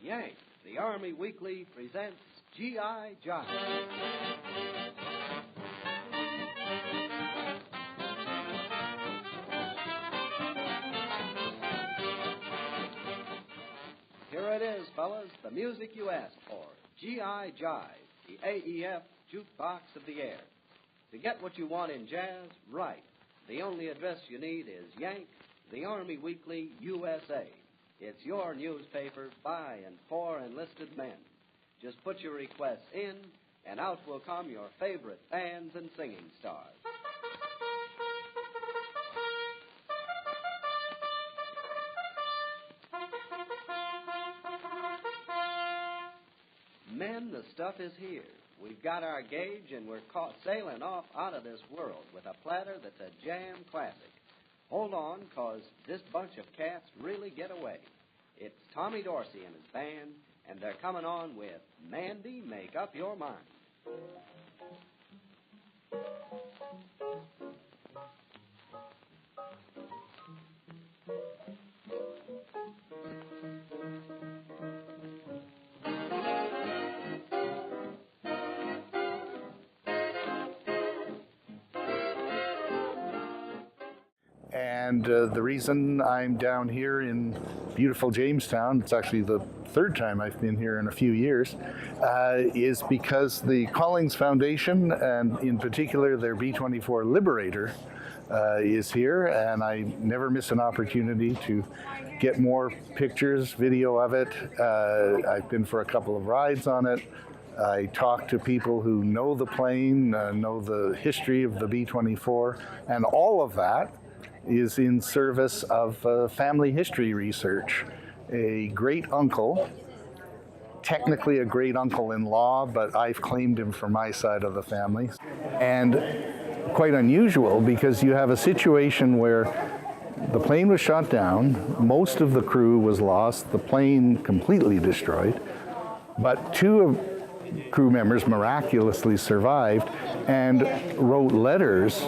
Yank, the Army Weekly presents G.I. Jive. Here it is, fellas, the music you asked for. G.I. Jive, the AEF jukebox of the air. To get what you want in jazz, right. The only address you need is Yank, the Army Weekly, USA. It's your newspaper by and for enlisted men. Just put your requests in, and out will come your favorite bands and singing stars. Men, the stuff is here. We've got our gauge, and we're sailing off out of this world with a platter that's a jam classic. Hold on, 'cause this bunch of cats really get away. It's Tommy Dorsey and his band, and they're coming on with Mandy, Make Up Your Mind. And the reason I'm down here in beautiful Jamestown, it's actually the third time I've been here in a few years, is because the Collings Foundation, and in particular their B-24 Liberator, is here, and I never miss an opportunity to get more pictures, video of it. I've been for a couple of rides on it. I talk to people who know the plane, know the history of the B-24, and all of that is in service of family history research. A great uncle, technically a great uncle-in-law, but I've claimed him for my side of the family. And quite unusual because you have a situation where the plane was shot down, most of the crew was lost, the plane completely destroyed, but two crew members miraculously survived and wrote letters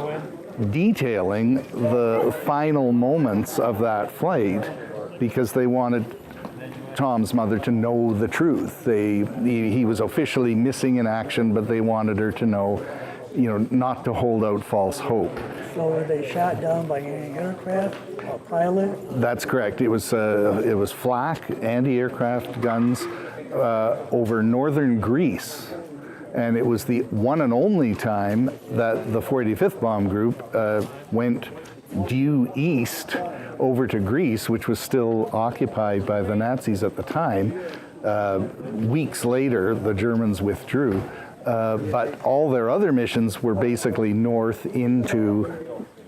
detailing the final moments of that flight because they wanted Tom's mother to know the truth. He was officially missing in action, but they wanted her to know, not to hold out false hope. So were they shot down by any aircraft, a pilot? That's correct. It was flak, anti-aircraft guns over northern Greece. And it was the one and only time that the 45th Bomb Group went due east over to Greece, which was still occupied by the Nazis at the time. Weeks later, the Germans withdrew. But all their other missions were basically north into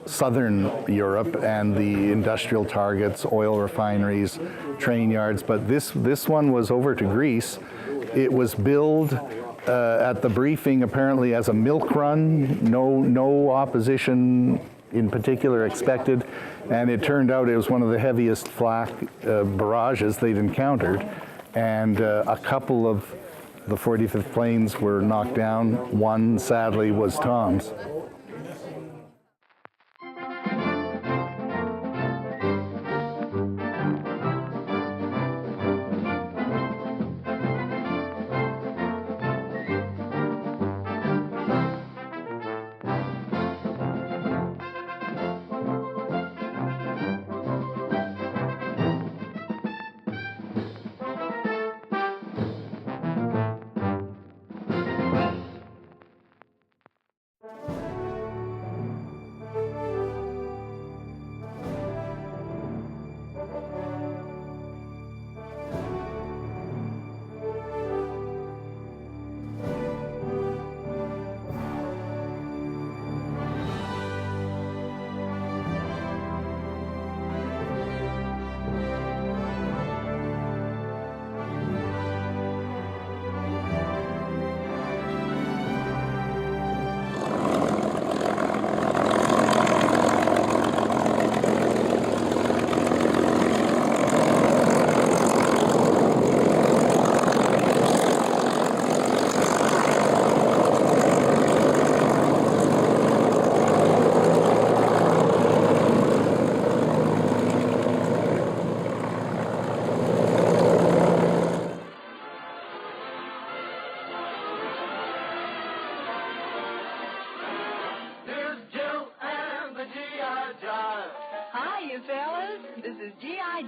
southern Europe and the industrial targets, oil refineries, train yards. But this one was over to Greece. It was billed at the briefing apparently as a milk run, no opposition in particular expected, and it turned out it was one of the heaviest flak barrages they'd encountered, and a couple of the 45th planes were knocked down. One, sadly, was Tom's.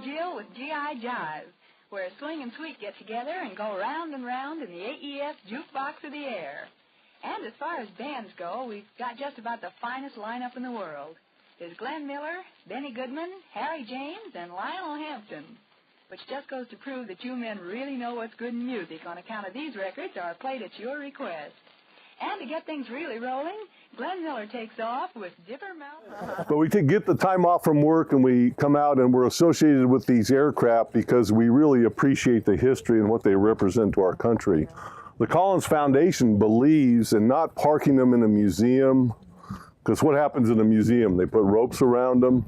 Jill with GI Jive, where Swing and Sweet get together and go round and round in the AEF jukebox of the air. And as far as bands go, we've got just about the finest lineup in the world. There's Glenn Miller, Benny Goodman, Harry James, and Lionel Hampton, which just goes to prove that you men really know what's good in music on account of these records are played at your request. And to get things really rolling, Glenn Miller takes off with Dipper Mouth. But we can get the time off from work and we come out and we're associated with these aircraft because we really appreciate the history and what they represent to our country. The Collins Foundation believes in not parking them in a museum, because what happens in a museum? They put ropes around them.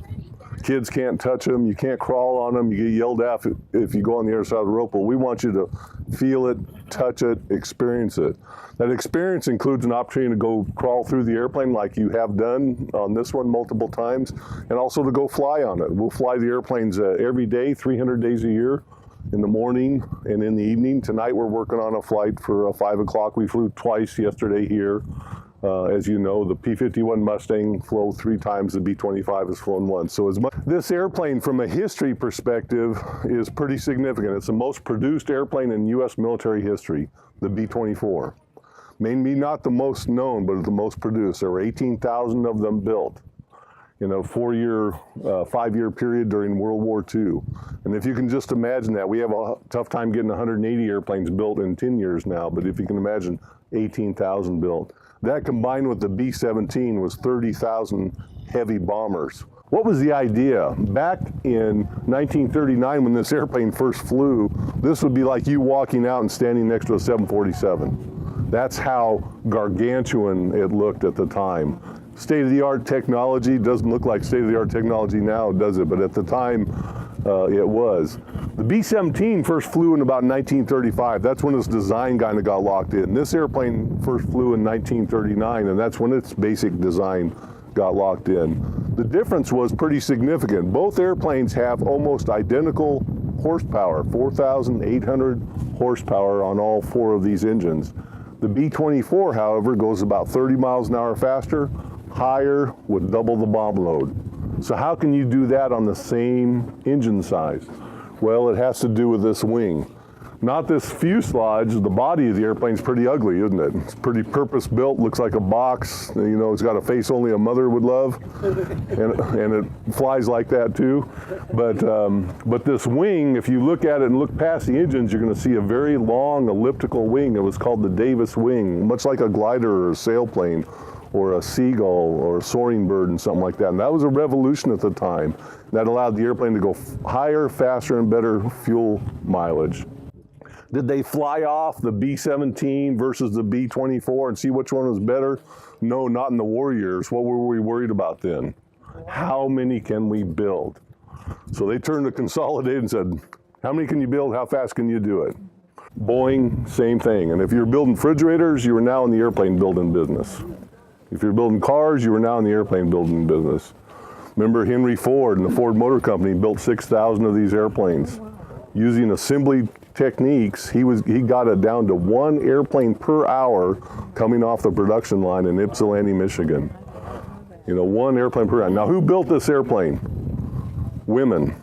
Kids can't touch them. You can't crawl on them. You get yelled at if you go on the other side of the rope. Well, we want you to feel it, touch it, experience it. That experience includes an opportunity to go crawl through the airplane like you have done on this one multiple times, and also to go fly on it. We'll fly the airplanes every day, 300 days a year, in the morning and in the evening. Tonight we're working on a flight for 5 o'clock. We flew twice yesterday here. As you know, the P-51 Mustang flew 3 times, the B-25 has flown once. So this airplane, from a history perspective, is pretty significant. It's the most produced airplane in U.S. military history, the B-24. Maybe not the most known, but the most produced. There were 18,000 of them built in a 5-year period during World War II. And if you can just imagine that, we have a tough time getting 180 airplanes built in 10 years now, but if you can imagine 18,000 built. That combined with the B-17 was 30,000 heavy bombers. What was the idea? Back in 1939, when this airplane first flew, this would be like you walking out and standing next to a 747. That's how gargantuan it looked at the time. State-of-the-art technology doesn't look like state-of-the-art technology now, does it? But at the time, it was. The B-17 first flew in about 1935. That's when its design kind of got locked in. This airplane first flew in 1939, and that's when its basic design got locked in. The difference was pretty significant. Both airplanes have almost identical horsepower, 4,800 horsepower on all 4 of these engines. The B-24, however, goes about 30 miles an hour faster, higher, with double the bomb load. So how can you do that on the same engine size? Well, it has to do with this wing. Not this fuselage. The body of the airplane's pretty ugly, isn't it? It's pretty purpose-built, looks like a box. You know, it's got a face only a mother would love, and it flies like that too. But this wing, if you look at it and look past the engines, you're going to see a very long elliptical wing. It was called the Davis wing, much like a glider or a sailplane or a seagull or a soaring bird and something like that. And that was a revolution at the time. That allowed the airplane to go higher, faster, and better fuel mileage. Did they fly off the B-17 versus the B-24 and see which one was better? No, not in the war years. What were we worried about then? How many can we build? So they turned to Consolidate and said, how many can you build? How fast can you do it? Boeing, same thing. And if you're building refrigerators, you are now in the airplane building business. If you're building cars, you are now in the airplane building business. Remember Henry Ford and the Ford Motor Company built 6,000 of these airplanes. Using assembly techniques, he got it down to 1 airplane per hour coming off the production line in Ypsilanti, Michigan. You know, 1 airplane per hour. Now, who built this airplane? Women.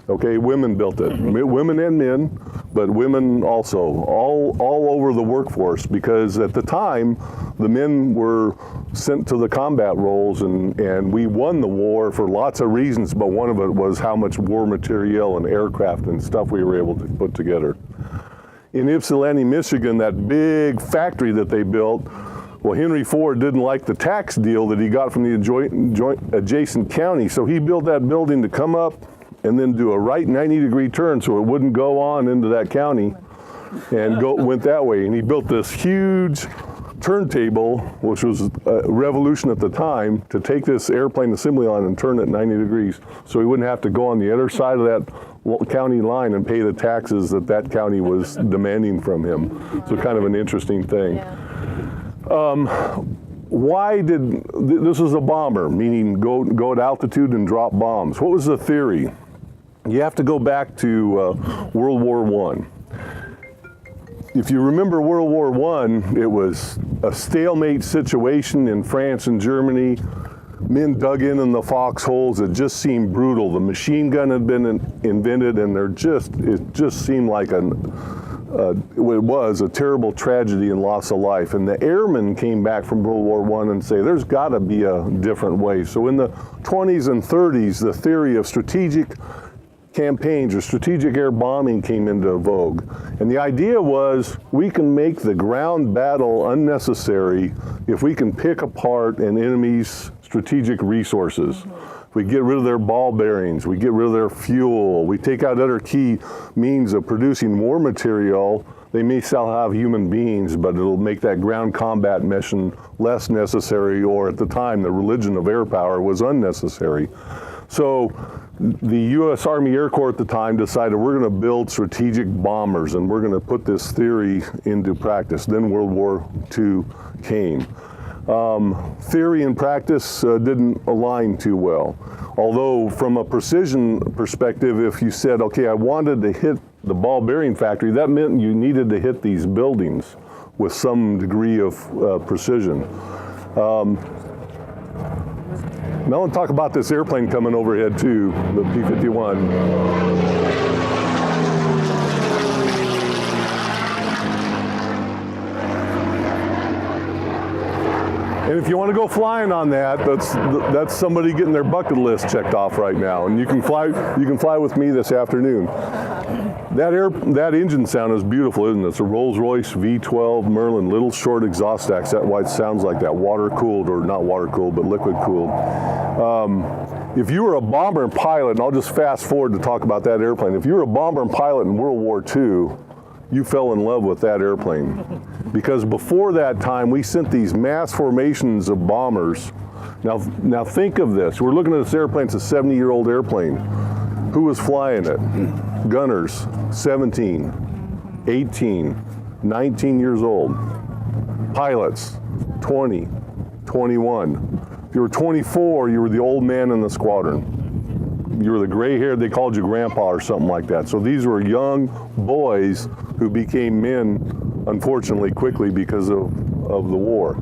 Okay, women built it. Women and men, but women also, all over the workforce, because at the time, the men were sent to the combat roles, and we won the war for lots of reasons, but one of it was how much war material and aircraft and stuff we were able to put together. In Ypsilanti, Michigan, that big factory that they built, well, Henry Ford didn't like the tax deal that he got from the adjacent county, so he built that building to come up and then do a right 90-degree turn so it wouldn't go on into that county and went that way. And he built this huge turntable, which was a revolution at the time, to take this airplane assembly line and turn it 90 degrees so he wouldn't have to go on the other side of that county line and pay the taxes that county was demanding from him. So kind of an interesting thing. This was a bomber, meaning go at altitude and drop bombs. What was the theory? You have to go back to World War I. If you remember World War I, it was a stalemate situation in France and Germany. men dug in the foxholes. It just seemed brutal. The machine gun had been invented, and it just seemed like it was a terrible tragedy and loss of life. And the airmen came back from World War I and say, there's got to be a different way. So in the 20s and 30s, the theory of strategic campaigns or strategic air bombing came into vogue. And the idea was we can make the ground battle unnecessary if we can pick apart an enemy's strategic resources. We get rid of their ball bearings, we get rid of their fuel, we take out other key means of producing war material. They may still have human beings, but it'll make that ground combat mission less necessary, or at the time, the religion of air power was unnecessary. So the U.S. Army Air Corps at the time decided we're going to build strategic bombers, and we're going to put this theory into practice. Then World War II came. Theory and practice didn't align too well. Although from a precision perspective, if you said, okay, I wanted to hit the ball bearing factory, that meant you needed to hit these buildings with some degree of precision. Now I want to talk about this airplane coming overhead too, the P-51. And if you want to go flying on that, that's somebody getting their bucket list checked off right now. And you can fly with me this afternoon. That engine sound is beautiful, isn't it? It's a Rolls-Royce V12 Merlin, little short exhaust stacks. That's why it sounds like that, water-cooled, or not water-cooled, but liquid-cooled. If you were a bomber and pilot, and I'll just fast forward to talk about that airplane. If you were a bomber and pilot in World War II, you fell in love with that airplane. Because before that time, we sent these mass formations of bombers. Now think of this. We're looking at this airplane. It's a 70-year-old airplane. Who was flying it? Gunners, 17, 18, 19 years old. Pilots, 20, 21. If you were 24, you were the old man in the squadron. You were the gray-haired, they called you grandpa or something like that. So these were young boys who became men, unfortunately, quickly because of the war.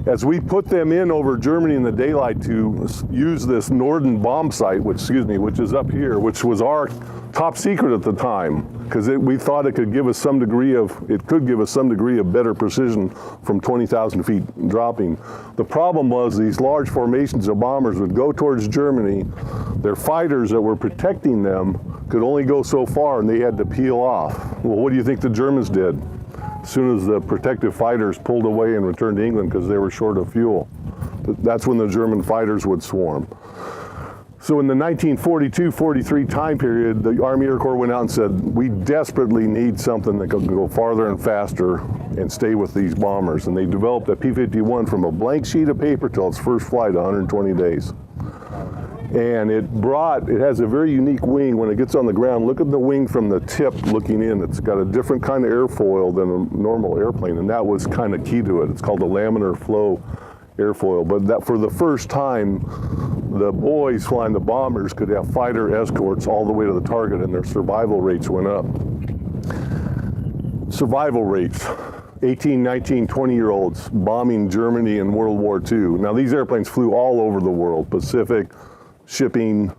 As we put them in over Germany in the daylight to use this Norden bomb site, which is up here, which was our top secret at the time, because we thought it could give us some degree of better precision from 20,000 feet dropping. The problem was these large formations of bombers would go towards Germany. Their fighters that were protecting them could only go so far, and they had to peel off. Well, what do you think the Germans did? As soon as the protective fighters pulled away and returned to England because they were short of fuel, that's when the German fighters would swarm. So in the 1942-43 time period, the Army Air Corps went out and said, we desperately need something that can go farther and faster and stay with these bombers. And they developed a P-51 from a blank sheet of paper till its first flight, 120 days. And it has a very unique wing. When it gets on the ground, look at the wing from the tip looking in. It's got a different kind of airfoil than a normal airplane, and that was kind of key to it. It's called a laminar flow airfoil. But that for the first time, the boys flying the bombers could have fighter escorts all the way to the target, and their survival rates went up. Survival rates. 18, 19, 20-year-olds bombing Germany in World War II. Now, these airplanes flew all over the world, Pacific, shipping,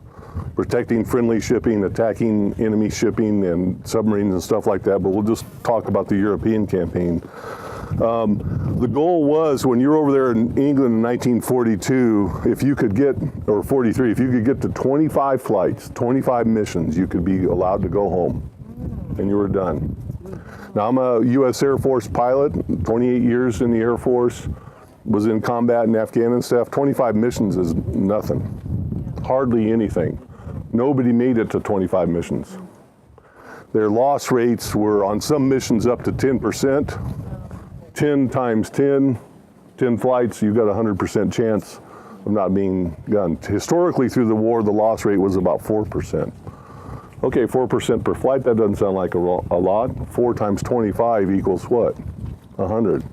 protecting friendly shipping, attacking enemy shipping and submarines and stuff like that, but we'll just talk about the European campaign. The goal was, when you're over there in England in 1942, if you could get, or 43, if you could get to 25 flights, 25 missions, you could be allowed to go home, and you were done. Now, I'm a U.S. Air Force pilot, 28 years in the Air Force, was in combat in Afghanistan. 25 missions is nothing. Hardly anything. Nobody made it to 25 missions. Their loss rates were on some missions up to 10%. 10 times 10 flights, you've got a 100% chance of not being gunned. Historically, through the war, the loss rate was about 4%. Okay, 4% per flight, that doesn't sound like a lot. 4 times 25 equals what? 100.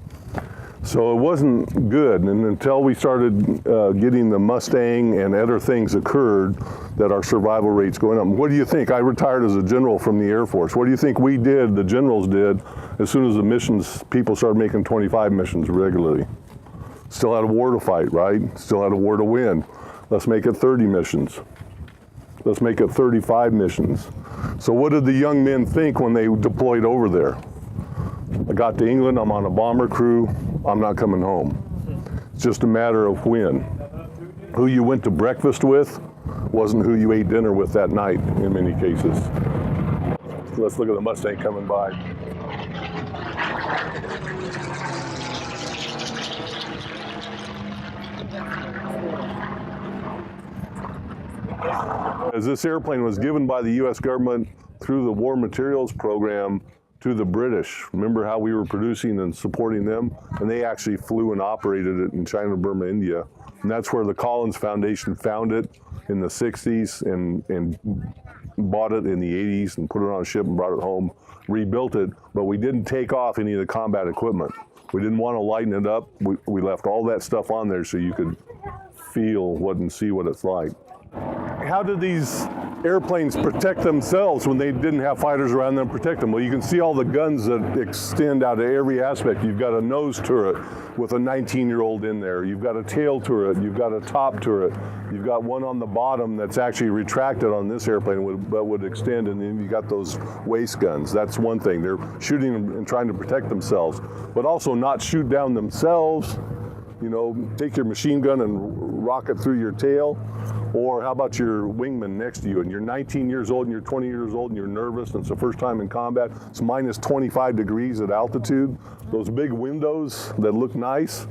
So it wasn't good, and until we started getting the Mustang and other things occurred, that our survival rates going up. What do you think? I retired as a general from the Air Force. What do you think we did, the generals did, as soon as the missions, people started making 25 missions regularly? Still had a war to fight, right? Still had a war to win. Let's make it 30 missions. Let's make it 35 missions. So what did the young men think when they deployed over there? I got to England, I'm on a bomber crew, I'm not coming home. It's just a matter of when. Who you went to breakfast with wasn't who you ate dinner with that night in many cases. Let's look at the Mustang coming by. As this airplane was given by the U.S. government through the War Materials Program to the British. Remember how we were producing and supporting them? And they actually flew and operated it in China, Burma, India. And that's where the Collins Foundation found it in the 60s and bought it in the 80s and put it on a ship and brought it home, rebuilt it, but we didn't take off any of the combat equipment. We didn't want to lighten it up. We left all that stuff on there so you could feel what and see what it's like. How did these airplanes protect themselves when they didn't have fighters around them to protect them? Well, you can see all the guns that extend out of every aspect. You've got a nose turret with a 19-year-old in there. You've got a tail turret. You've got a top turret. You've got one on the bottom that's actually retracted on this airplane that would extend, and then you got those waist guns. That's one thing. They're shooting and trying to protect themselves, but also not shoot down themselves. You know, take your machine gun and rock it through your tail. Or how about your wingman next to you, and you're 19 years old and you're 20 years old and you're nervous and it's the first time in combat. It's minus 25 degrees at altitude. Those big windows that look nice,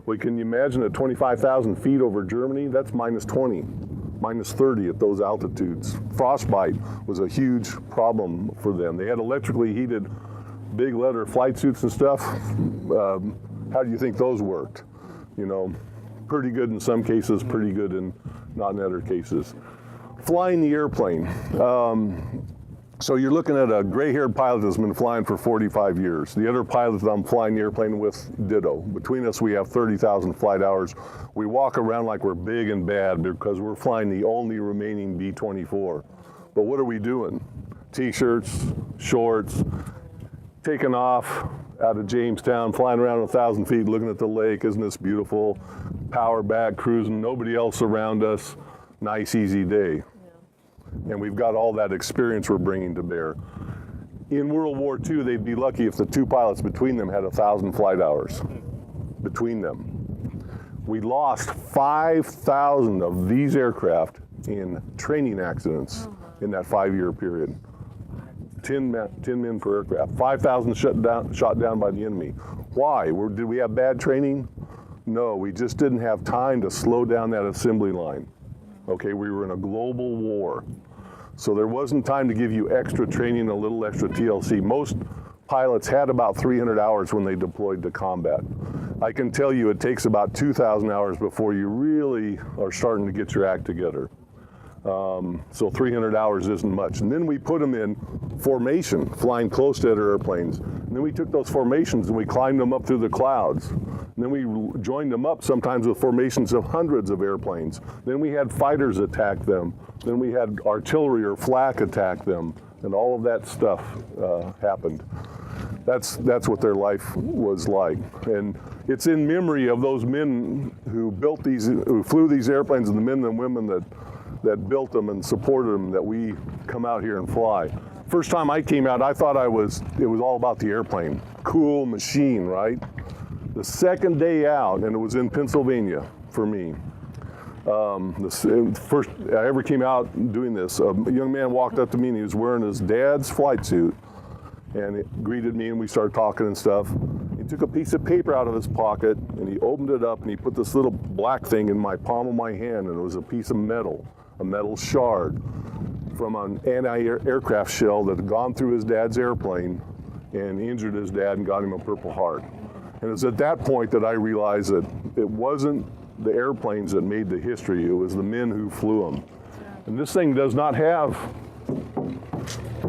well, can you imagine at 25,000 feet over Germany? That's minus 20, minus 30 at those altitudes. Frostbite was a huge problem for them. They had electrically heated big leather flight suits and stuff. How do you think those worked? You know, pretty good in some cases, pretty good in not in other cases. Flying the airplane. So you're looking at a gray-haired pilot that's been flying for 45 years. The other pilot that I'm flying the airplane with, ditto. Between us, we have 30,000 flight hours. We walk around like we're big and bad because we're flying the only remaining B-24. But what are we doing? T-shirts, shorts, taking off out of Jamestown, flying around 1,000 feet, looking at the lake. Isn't this beautiful? Power back, cruising, nobody else around us. Nice, easy day. Yeah. And we've got all that experience we're bringing to bear. In World War II, they'd be lucky if the two pilots between them had 1,000 flight hours between them. We lost 5,000 of these aircraft in training accidents in that 5-year period. 10 men per aircraft, 5,000 shot down by the enemy. Why? Did we have bad training? No, we just didn't have time to slow down that assembly line. Okay, we were in a global war. So there wasn't time to give you extra training, a little extra TLC. Most pilots had about 300 hours when they deployed to combat. I can tell you it takes about 2,000 hours before you really are starting to get your act together. So 300 hours isn't much. And then we put them in formation, flying close to other airplanes. And then we took those formations and we climbed them up through the clouds. And then we joined them up sometimes with formations of hundreds of airplanes. Then we had fighters attack them. Then we had artillery or flak attack them. And all of that stuff happened. That's what their life was like. And it's in memory of those men who flew these airplanes, and the men and women that built them and supported them, that we come out here and fly. First time I came out, I thought it was all about the airplane. Cool machine, right? The second day out, and it was in Pennsylvania for me, the first I ever came out doing this, a young man walked up to me and he was wearing his dad's flight suit and he greeted me and we started talking and stuff. He took a piece of paper out of his pocket and he opened it up and he put this little black thing in my palm of my hand, and it was a piece of metal, a metal shard from an anti-aircraft shell that had gone through his dad's airplane and injured his dad and got him a Purple Heart. And it was at that point that I realized that it wasn't the airplanes that made the history, it was the men who flew them. And this thing does not have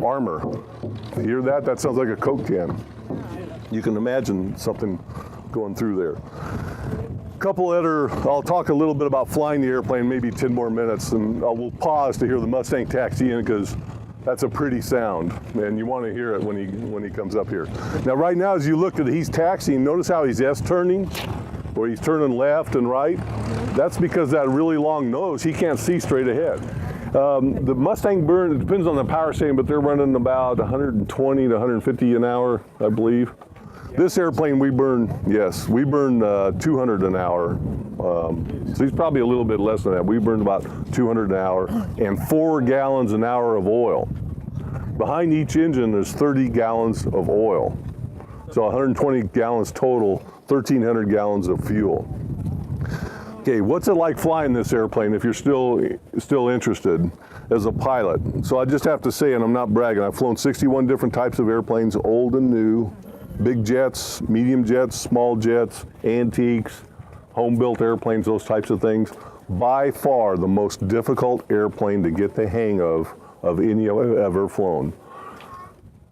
armor. You hear that? That sounds like a Coke can. You can imagine something going through there. I'll talk a little bit about flying the airplane, maybe 10 more minutes, and we'll pause to hear the Mustang taxi in because that's a pretty sound, and you want to hear it when he comes up here. Now, right now, as you look at it, he's taxiing. Notice how he's S-turning. where he's turning left and right. That's because that really long nose, he can't see straight ahead. The Mustang burn, it depends on the power station, but they're running about 120 to 150 an hour, I believe. This airplane we burn, yes, we burn 200 an hour. So he's probably a little bit less than that. We burn about 200 an hour and 4 gallons an hour of oil. Behind each engine, there's 30 gallons of oil. So 120 gallons total, 1,300 gallons of fuel. Okay, what's it like flying this airplane if you're still interested as a pilot? So I just have to say, and I'm not bragging, I've flown 61 different types of airplanes, old and new, big jets, medium jets, small jets, antiques, home-built airplanes, those types of things. By far the most difficult airplane to get the hang of any I've ever flown.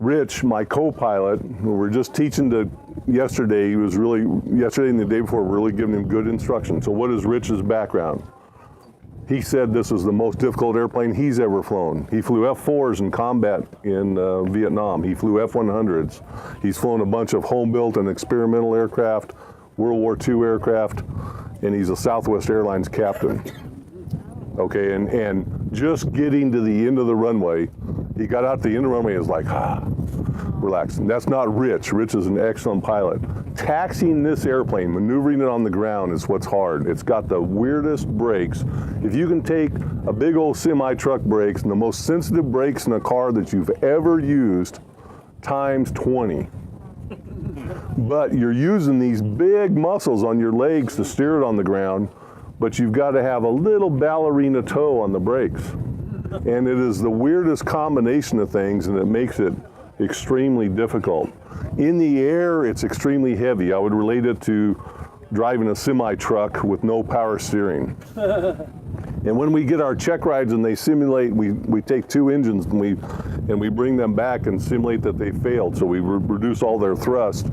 Rich, my co-pilot, who we're just teaching to yesterday, yesterday and the day before, we're really giving him good instruction. So what is Rich's background? He said this is the most difficult airplane he's ever flown. He flew F-4s in combat in Vietnam. He flew F-100s. He's flown a bunch of home-built and experimental aircraft, World War II aircraft, and he's a Southwest Airlines captain. Okay, and just getting to the end of the runway, he got out to the end of the runway and was like, relax. And that's not Rich. Rich is an excellent pilot. Taxiing this airplane, maneuvering it on the ground is what's hard. It's got the weirdest brakes. If you can take a big old semi-truck brakes and the most sensitive brakes in a car that you've ever used, times 20. But you're using these big muscles on your legs to steer it on the ground, but you've got to have a little ballerina toe on the brakes. And it is the weirdest combination of things, and it makes it extremely difficult. In the air, it's extremely heavy. I would relate it to driving a semi-truck with no power steering. And when we get our check rides and they simulate, we take 2 engines and we bring them back and simulate that they failed, so we reduce all their thrust.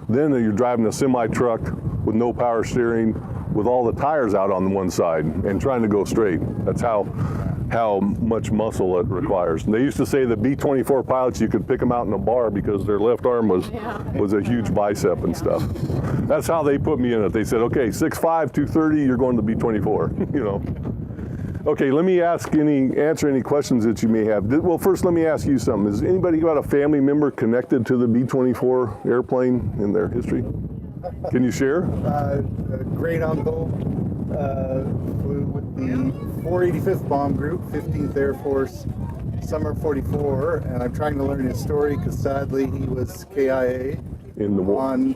Then you're driving a semi-truck with no power steering, with all the tires out on one side and trying to go straight. That's how much muscle it requires. And they used to say the B-24 pilots, you could pick them out in a bar because their left arm was a huge bicep and stuff. That's how they put me in it. They said, okay, 6'5", 230, you're going to B-24, you know. Okay, let me answer any questions that you may have. Well, first let me ask you something. Has anybody got a family member connected to the B-24 airplane in their history? Can you share? A great uncle flew with the 485th Bomb Group, 15th Air Force, summer '44, and I'm trying to learn his story because sadly he was KIA in the war on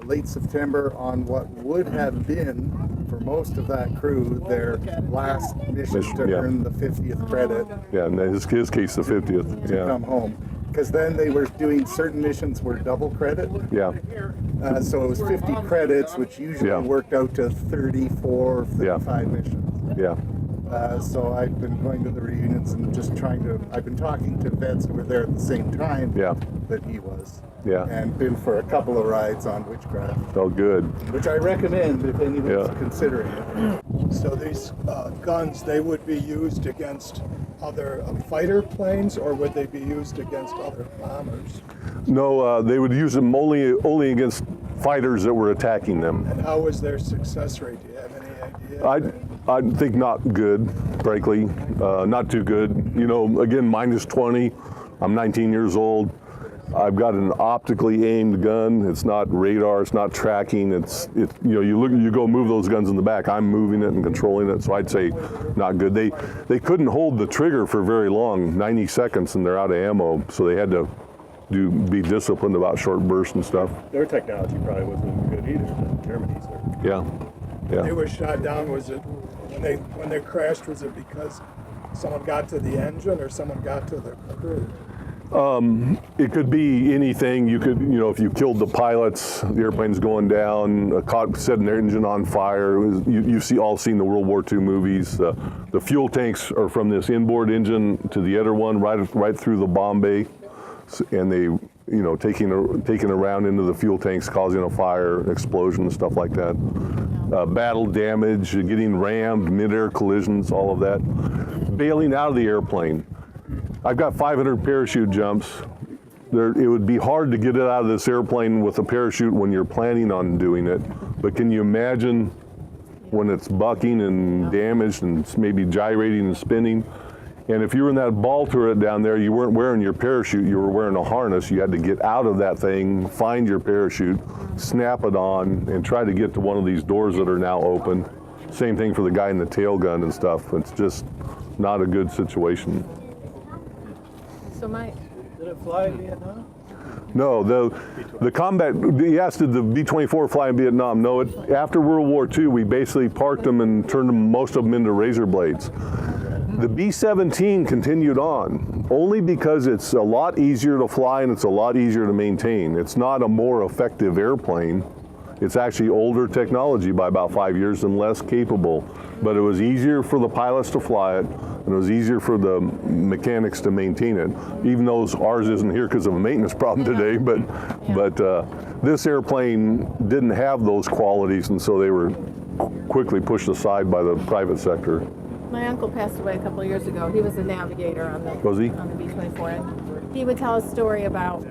late September on what would have been, for most of that crew, their last mission to earn the 50th credit. Yeah, in his case, the 50th. To come home. Because then they were doing certain missions were double credit. Yeah. So it was 50 credits, which usually worked out to 34, 35 missions. Yeah. So I've been going to the reunions and just I've been talking to vets who were there at the same time that he was. Yeah. And been for a couple of rides on Witchcraft. Oh, good. Which I recommend if anyone's considering it. So these guns, they would be used against other fighter planes, or would they be used against other bombers? No, they would use them only against fighters that were attacking them. And how was their success rate? Do you have any idea? I think not good, frankly. Not too good. You know, again, -20. I'm 19 years old. I've got an optically aimed gun. It's not radar. It's not tracking. It's you know, you go move those guns in the back. I'm moving it and controlling it. So I'd say not good. They couldn't hold the trigger for very long, 90 seconds, and they're out of ammo. So they had to be disciplined about short bursts and stuff. Their technology probably wasn't good either. The Germany's. Yeah. Yeah. They were shot down. Was it when they crashed? Was it because someone got to the engine or someone got to the crew? It could be anything. You could, you know, if you killed the pilots, the airplane's going down, setting their engine on fire. You've all seen the World War II movies. The fuel tanks are from this inboard engine to the other one, right through the bomb bay, and they, you know, taking around into the fuel tanks, causing a fire, an explosion, and stuff like that. Battle damage, getting rammed, mid-air collisions, all of that. Bailing out of the airplane. I've got 500 parachute jumps. it would be hard to get it out of this airplane with a parachute when you're planning on doing it. But can you imagine when it's bucking and damaged and maybe gyrating and spinning? And if you were in that ball turret down there, you weren't wearing your parachute, you were wearing a harness. You had to get out of that thing, find your parachute, snap it on, and try to get to one of these doors that are now open. Same thing for the guy in the tail gun and stuff. It's just not a good situation. So Mike, Did it fly in Vietnam? No, the combat, he asked, did the B-24 fly in Vietnam? No, after World War II, we basically parked them and turned them, most of them into razor blades. The B-17 continued on, only because it's a lot easier to fly and it's a lot easier to maintain. It's not a more effective airplane. It's actually older technology by about 5 years and less capable. But it was easier for the pilots to fly it, and it was easier for the mechanics to maintain it. Even though ours isn't here because of a maintenance problem today, but this airplane didn't have those qualities, and so they were quickly pushed aside by the private sector. my uncle passed away a couple of years ago. He was a navigator on the Was he? on the B-24, and he would tell a story about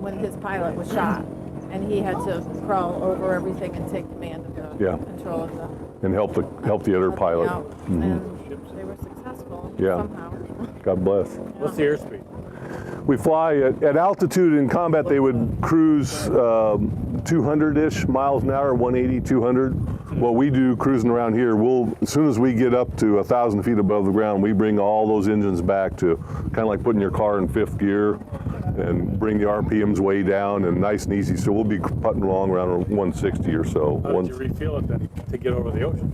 when his pilot was shot, and he had to crawl over everything and take command of the control of the And help the other pilot. And they were successful somehow. God bless. What's the airspeed? We fly at altitude in combat. They would cruise 200-ish miles an hour, 180, 200. What we do cruising around here, as soon as we get up to 1,000 feet above the ground, we bring all those engines back to kind of like putting your car in fifth gear and bring the RPMs way down and nice and easy. So we'll be putting along around 160 or so. How did you refuel it then to get over the ocean?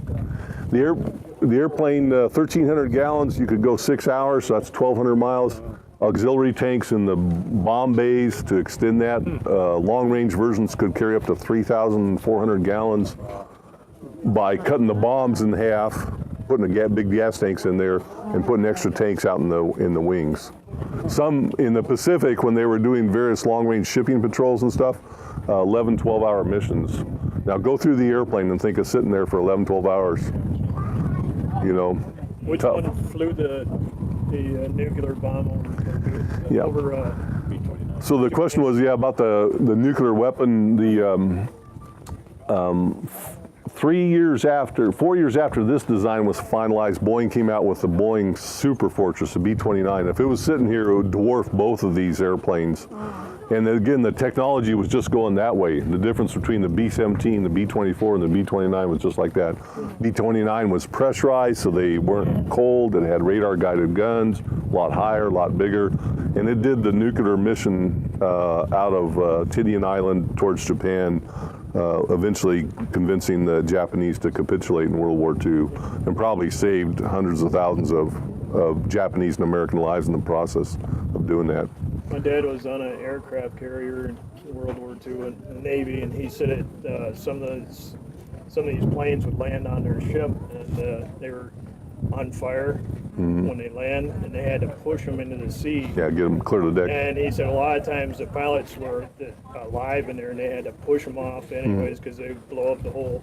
The airplane, 1,300 gallons, you could go 6 hours, so that's 1,200 miles. Auxiliary tanks in the bomb bays to extend that. Long-range versions could carry up to 3,400 gallons by cutting the bombs in half, putting big gas tanks in there, and putting extra tanks out in the wings. Some in the Pacific, when they were doing various long-range shipping patrols and stuff, 11, 12-hour missions. Now go through the airplane and think of sitting there for 11, 12 hours. You know, Which tough. one flew the nuclear bomb over B-29? So the question was, about the nuclear weapon. The 4 years after this design was finalized, Boeing came out with the Boeing Super Fortress, the B-29. If it was sitting here, it would dwarf both of these airplanes. And again, the technology was just going that way. The difference between the B-17, the B-24, and the B-29 was just like that. B-29 was pressurized, so they weren't cold. It had radar-guided guns, a lot higher, a lot bigger. And it did the nuclear mission out of Tinian Island towards Japan, eventually convincing the Japanese to capitulate in World War II, and probably saved hundreds of thousands of Japanese and American lives in the process of doing that. My dad was on an aircraft carrier in World War II in the Navy, and he said some of these planes would land on their ship, and they were on fire when they land, and they had to push them into the sea. Yeah, get them clear the deck. And he said a lot of times the pilots were alive in there, and they had to push them off anyways because they would blow up the whole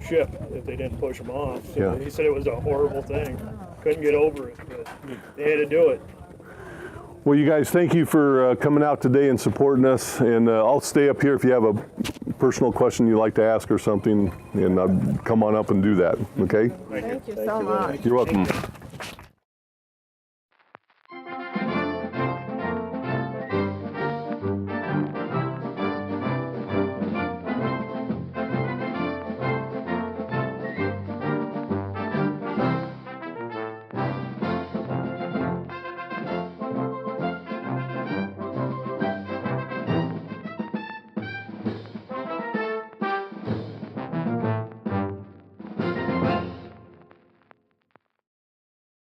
ship if they didn't push them off. So he said it was a horrible thing. Couldn't get over it, but they had to do it. Well, you guys, thank you for coming out today and supporting us. And I'll stay up here if you have a personal question you'd like to ask or something, and come on up and do that, okay? Thank you so much. You're welcome.